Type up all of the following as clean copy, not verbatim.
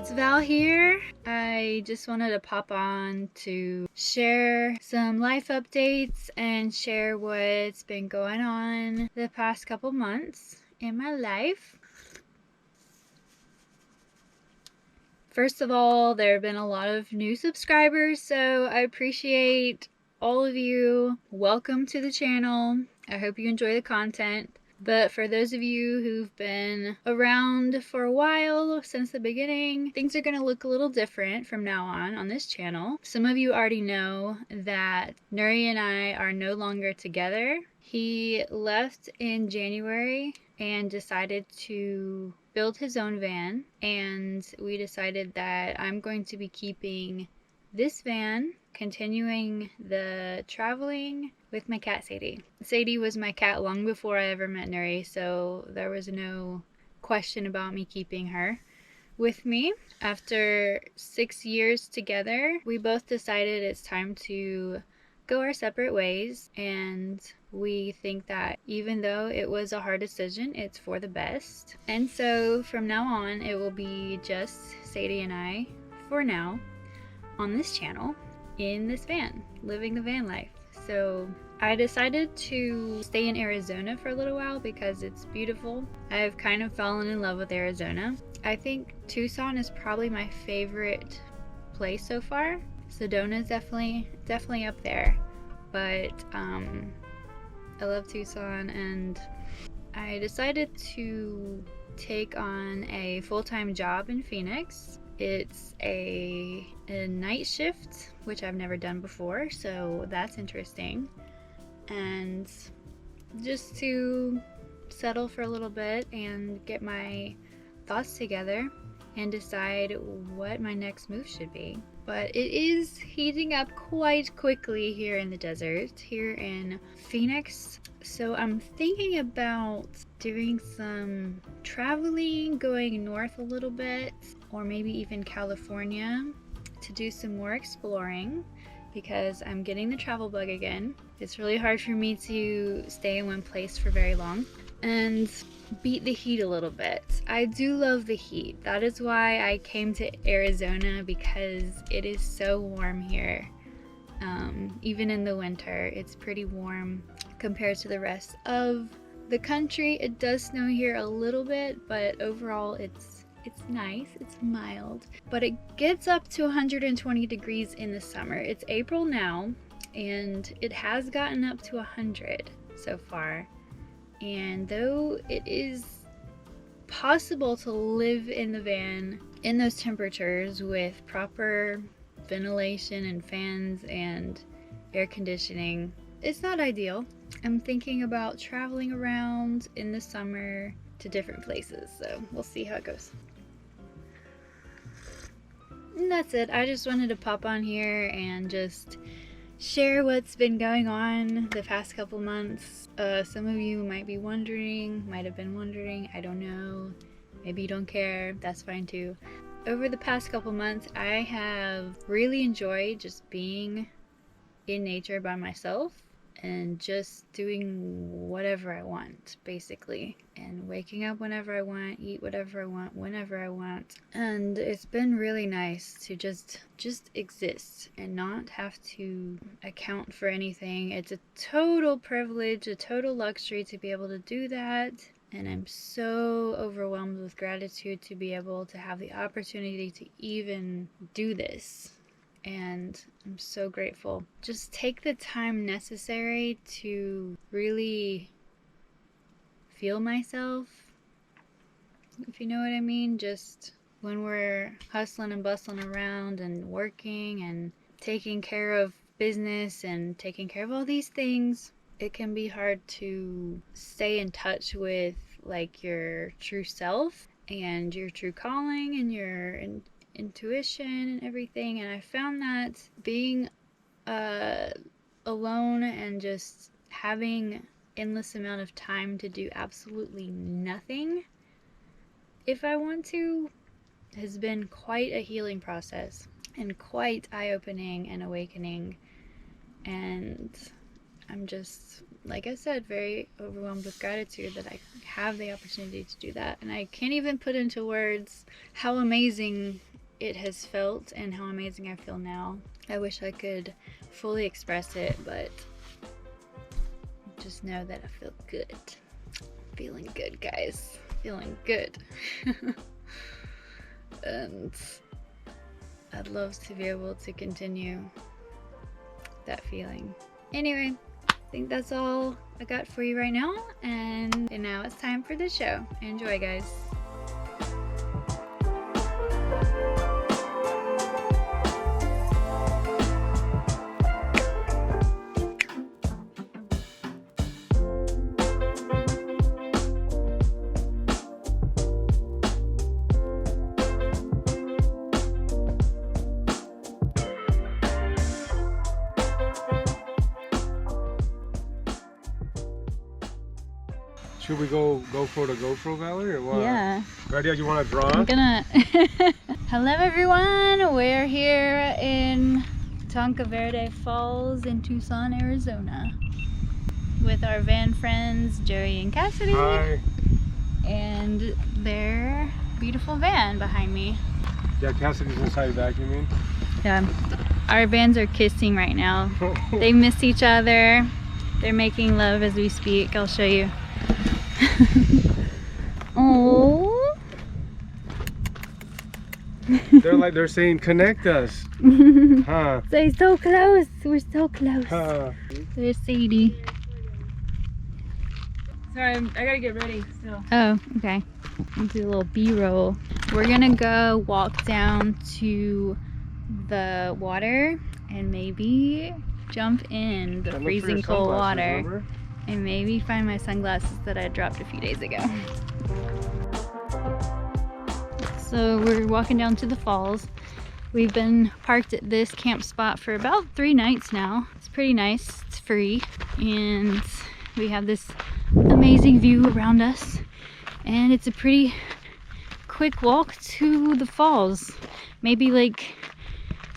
it's Val here. I just wanted to pop on to share some life updates and share what's been going on the past couple months in my life. First of all, there have been a lot of new subscribers, so I appreciate all of you. Welcome to the channel. I hope you enjoy the content. But for those of you who've been around for a while, since the beginning, things are going to look a little different from now on this channel. Some of you already know that Nuri and I are no longer together. He left in January and decided to build his own van, and we decided that I'm going to be keeping this van, continuing the traveling with my cat Sadie. Sadie was my cat long before I ever met Nuri, so there was no question about me keeping her with me. After 6 years together, we both decided it's time to go our separate ways, and we think that even though it was a hard decision, it's for the best. And so from now on, it will be just Sadie and I, for now, on this channel, in this van, living the van life. So I decided to stay in Arizona for a little while because it's beautiful. I've kind of fallen in love with Arizona. I think Tucson is probably my favorite place so far. Sedona is definitely up there, but I love Tucson, and I decided to take on a full-time job in Phoenix. It's a night shift, which I've never done before, so that's interesting. And just to settle for a little bit and get my thoughts together and decide what my next move should be. But it is heating up quite quickly here in the desert, here in Phoenix. So I'm thinking about doing some traveling, going north a little bit, or maybe even California, to do some more exploring, because I'm getting the travel bug again. It's really hard for me to stay in one place for very long and beat the heat a little bit. I do love the heat. That is why I came to Arizona, because it is so warm here. Even in the winter, it's pretty warm compared to the rest of the country. It does snow here a little bit, but overall it's nice, it's mild. But it gets up to 120 degrees in the summer. It's April now, and it has gotten up to 100 so far. And though it is possible to live in the van in those temperatures with proper ventilation and fans and air conditioning, it's not ideal. I'm thinking about traveling around in the summer to different places, so we'll see how it goes. And that's it. I just wanted to pop on here and just share what's been going on the past couple months. Some of you might have been wondering, I don't know. Maybe you don't care, that's fine too. Over the past couple months, I have really enjoyed just being in nature by myself and just doing whatever I want, basically, and waking up whenever I want, eat whatever I want, whenever I want. And it's been really nice to just exist and not have to account for anything. It's a total privilege, a total luxury to be able to do that, and I'm so overwhelmed with gratitude to be able to have the opportunity to even do this. And I'm so grateful. Just take the time necessary to really feel myself, if you know what I mean. Just when we're hustling and bustling around and working and taking care of business and taking care of all these things, it can be hard to stay in touch with like your true self and your true calling and your intuition and everything. And I found that being alone and just having endless amount of time to do absolutely nothing if I want to has been quite a healing process and quite eye-opening and awakening. And I'm just, like I said, very overwhelmed with gratitude that I have the opportunity to do that. And I can't even put into words how amazing it has felt and how amazing I feel now. I wish I could fully express it, but just know that I feel good. Feeling good, guys. Feeling good. And I'd love to be able to continue that feeling. Anyway, I think that's all I got for you right now, and now it's time for the show. Enjoy, guys. Should we go for the GoPro, Valerie, or what? Yeah. Ready? You want to draw? I'm gonna... Hello everyone! We're here in Tanque Verde Falls in Tucson, Arizona with our van friends Joey and Cassidy. Hi. And their beautiful van behind me. Yeah, Cassidy's inside vacuuming. Yeah. Our vans are kissing right now. They miss each other. They're making love as we speak. I'll show you. Oh. They're saying connect us. Huh? They're so close. We're so close. Huh. There's Sadie. Sorry, I gotta get ready still. Oh, okay. Let's do a little B-roll. We're gonna go walk down to the water and maybe jump in the freezing cold water. Remember? And maybe find my sunglasses that I dropped a few days ago. So we're walking down to the falls. We've been parked at this camp spot for about 3 nights now. It's pretty nice, it's free, and we have this amazing view around us. And it's a pretty quick walk to the falls. Maybe like,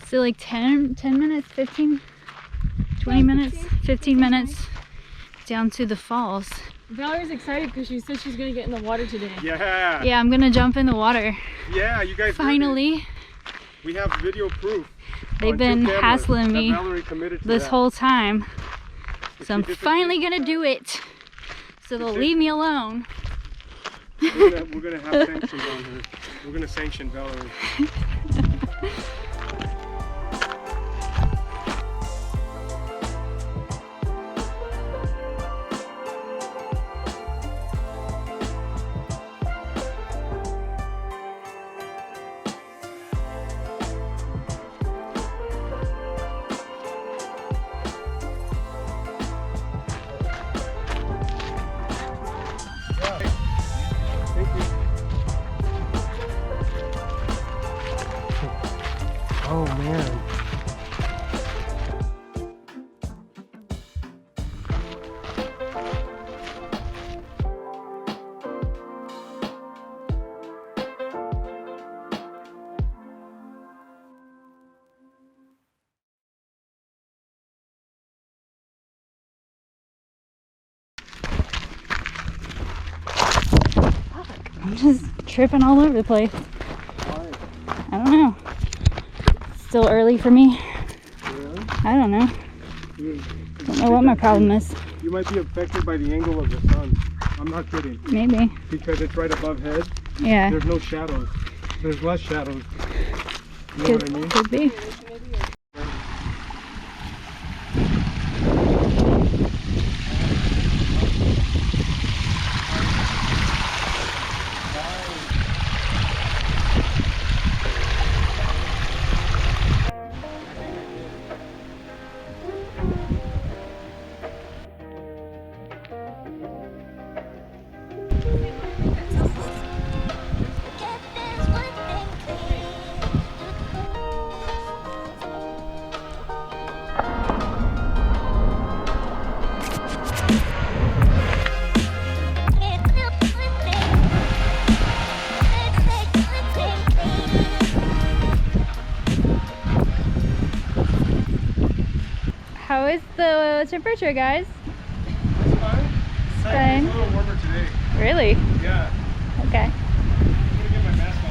so like 10 minutes, 15, 20 minutes, 15 minutes down to the falls. Valerie's excited because she said she's gonna get in the water today. Yeah. Yeah, I'm gonna jump in the water. Yeah, you guys. Finally. We have video proof. They've been hassling me this that. whole time. So I'm finally gonna do it. So they'll leave me alone. We're gonna have sanctions on her. We're gonna sanction Valerie. Oh man. I'm just tripping all over the place. I don't know. It's still early for me. Really? I don't know. Don't know what my problem is. You might be affected by the angle of the sun. I'm not kidding. Maybe. Because it's right above head. Yeah. There's no shadows. There's less shadows. You know what I mean? Could be. How is the temperature, guys? It's fine. Fine. It's a little warmer today. Really? Yeah. Okay. I'm gonna get my mask on.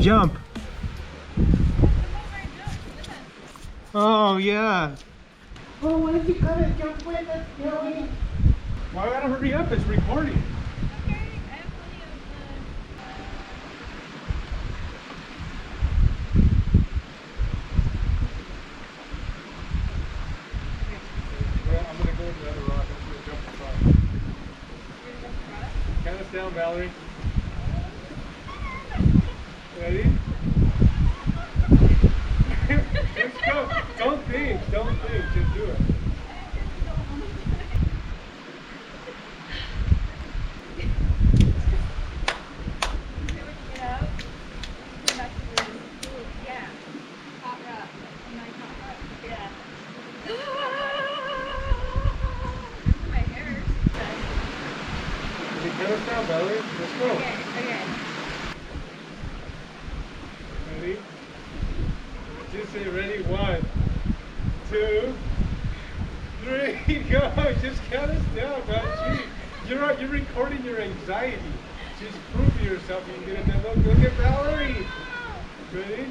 jump. Oh yeah. Oh, what if you gotta jump with us, Billy? Why gotta hurry up? It's recording. Okay, I have plenty of Well, I'm gonna go with the other rock. I'm gonna jump across. Count us down, Valerie. Ready? Just go. Don't think. Don't think. Just do it. Count us down, Valerie. Let's go. Okay. Ready? Just say ready. 1, 2, 3. Go. Just count us down, man. You're recording your anxiety. Just prove to yourself you can get it done. Look at Valerie. Ready?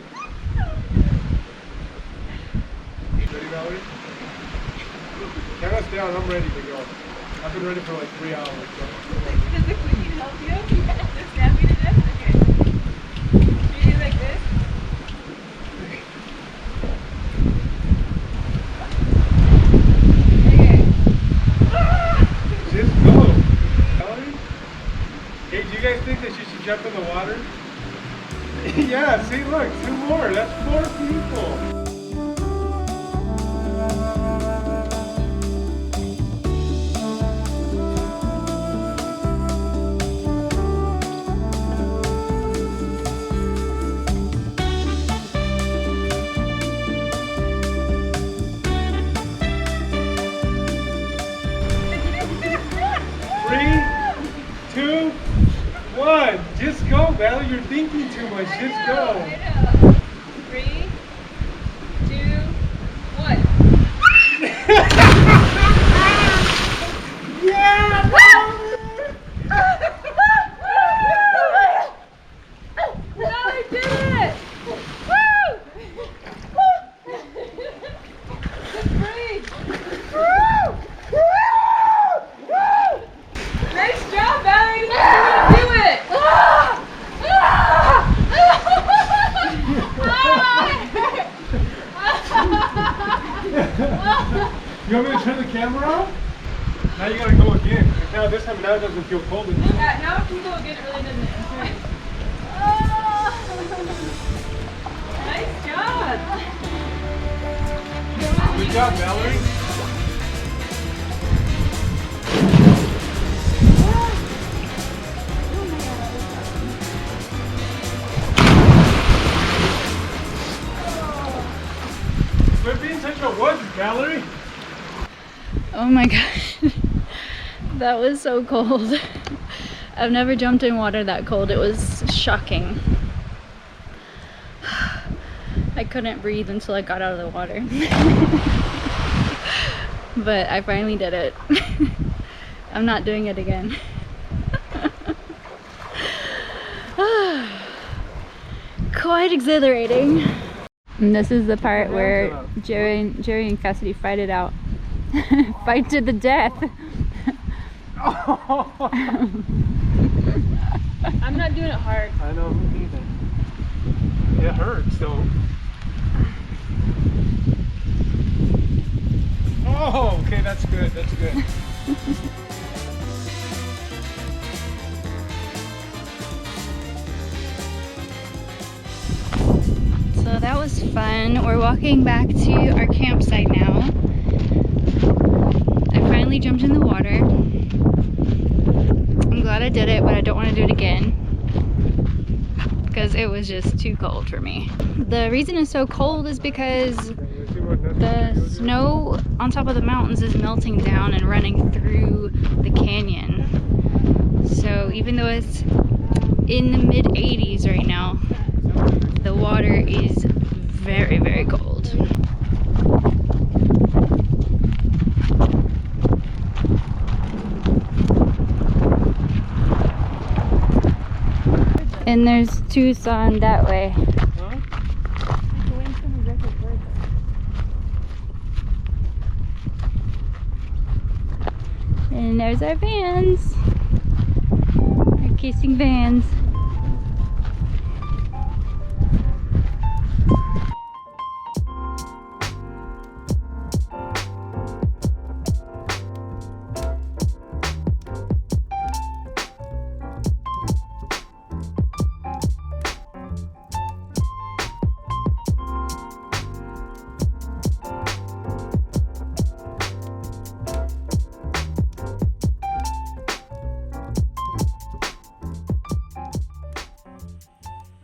Ready, Valerie? Count us down. I'm ready to go. I've been ready for like 3 hours. So. Physically need help you? Yeah, just stab me to death? Okay. Should you do like this? Okay. Just go. Valerie? Hey, do you guys think that she should jump in the water? Yeah, see, look, 2 more. That's 4 people. Just go, Valerie. You're thinking too much. Just go. I know. 3, 2, 1. Yeah! I did it! Just breathe. Nice job, Valerie. You can do it. You want me to turn the camera off? Now you gotta go again. Now this time it doesn't feel cold anymore. Yeah, now if you go again, it really doesn't. That's right. Nice job. Good job, Valerie. Quit being such a wuss, Valerie. Oh my gosh, that was so cold. I've never jumped in water that cold. It was shocking. I couldn't breathe until I got out of the water. But I finally did it. I'm not doing it again. Quite exhilarating. And this is the part where Jerry and Cassidy fight it out. Fight to the death. I'm not doing it hard. I know, me neither. It hurts though. Oh, okay, that's good, that's good. So that was fun. We're walking back to our campsite now. I finally jumped in the water. I'm glad I did it, but I don't want to do it again because it was just too cold for me. The reason it's so cold is because the snow on top of the mountains is melting down and running through the canyon. So even though it's in the mid 80s right now, the water is very, very cold. And then there's Tucson that way. Huh? And there's our vans. Our casing vans.